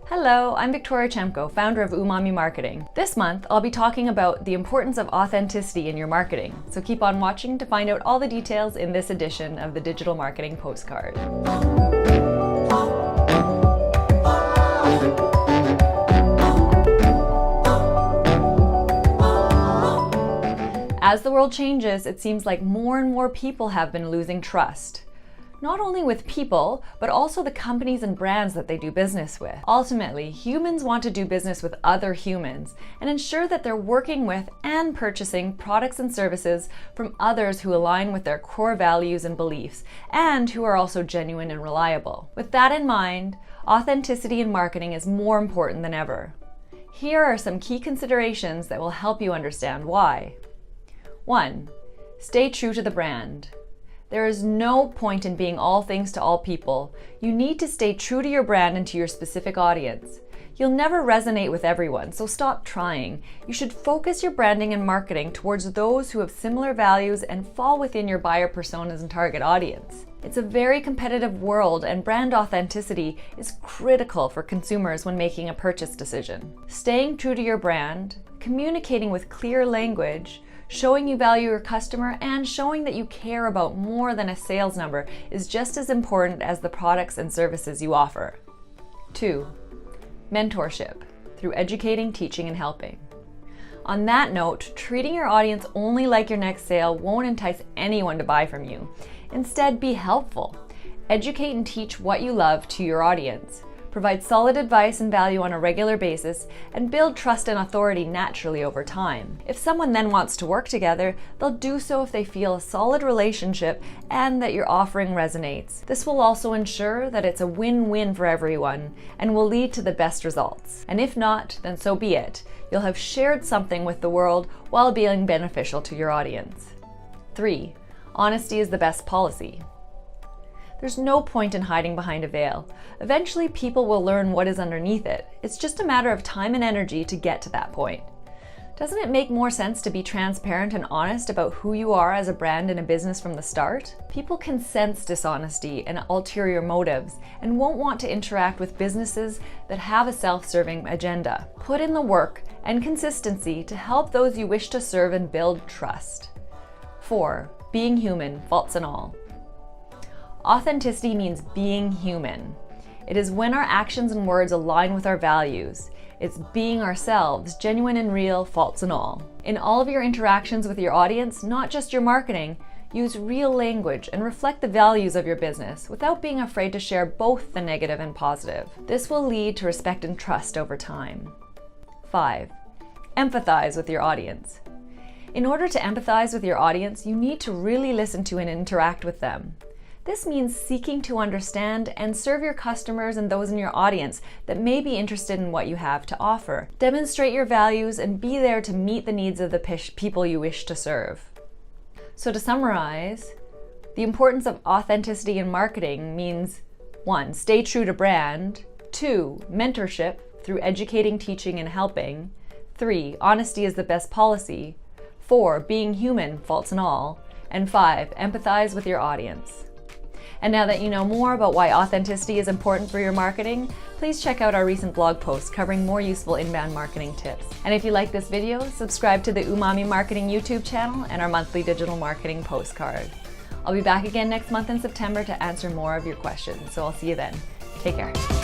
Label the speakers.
Speaker 1: Hello, I'm Victoria Chemko, founder of Umami Marketing. This month, I'll be talking about the importance of authenticity in your marketing, so keep on watching to find out all the details in this edition of the Digital Marketing Postcard. As the world changes, it seems like more and more people have been losing trust. Not only with people, but also the companies and brands that they do business with. Ultimately, humans want to do business with other humans and ensure that they're working with and purchasing products and services from others who align with their core values and beliefs, and who are also genuine and reliable. With that in mind, authenticity in marketing is more important than ever. Here are some key considerations that will help you understand why. 1. Stay true to the brand. There is no point in being all things to all people. You need to stay true to your brand and to your specific audience. You'll never resonate with everyone, so stop trying. You should focus your branding and marketing towards those who have similar values and fall within your buyer personas and target audience. It's a very competitive world, and brand authenticity is critical for consumers when making a purchase decision. Staying true to your brand, communicating with clear language, showing you value your customer, and showing that you care about more than a sales number is just as important as the products and services you offer. 2. Mentorship, through educating, teaching, and helping. On that note, treating your audience only like your next sale won't entice anyone to buy from you. Instead, be helpful. Educate and teach what you love to your audience. Provide solid advice and value on a regular basis, and build trust and authority naturally over time. If someone then wants to work together, they'll do so if they feel a solid relationship and that your offering resonates. This will also ensure that it's a win-win for everyone and will lead to the best results. And if not, then so be it. You'll have shared something with the world while being beneficial to your audience. 3. Honesty is the best policy. There's no point in hiding behind a veil. Eventually, people will learn what is underneath it. It's just a matter of time and energy to get to that point. Doesn't it make more sense to be transparent and honest about who you are as a brand in a business from the start? People can sense dishonesty and ulterior motives and won't want to interact with businesses that have a self-serving agenda. Put in the work and consistency to help those you wish to serve and build trust. 4. Being human, faults and all. Authenticity means being human. It is when our actions and words align with our values. It's being ourselves, genuine and real, faults and all. In all of your interactions with your audience, not just your marketing, use real language and reflect the values of your business without being afraid to share both the negative and positive. This will lead to respect and trust over time. 5. Empathize with your audience. In order to empathize with your audience, you need to really listen to and interact with them. This means seeking to understand and serve your customers and those in your audience that may be interested in what you have to offer. Demonstrate your values and be there to meet the needs of the people you wish to serve. So to summarize, the importance of authenticity in marketing means 1. Stay true to brand. 2. Mentorship, through educating, teaching, and helping. 3. Honesty is the best policy. 4. Being human, faults and all. And 5. Empathize with your audience. And now that you know more about why authenticity is important for your marketing, please check out our recent blog posts covering more useful inbound marketing tips. And if you like this video, subscribe to the Umami Marketing YouTube channel and our monthly digital marketing postcard. I'll be back again next month in September to answer more of your questions, so I'll see you then. Take care.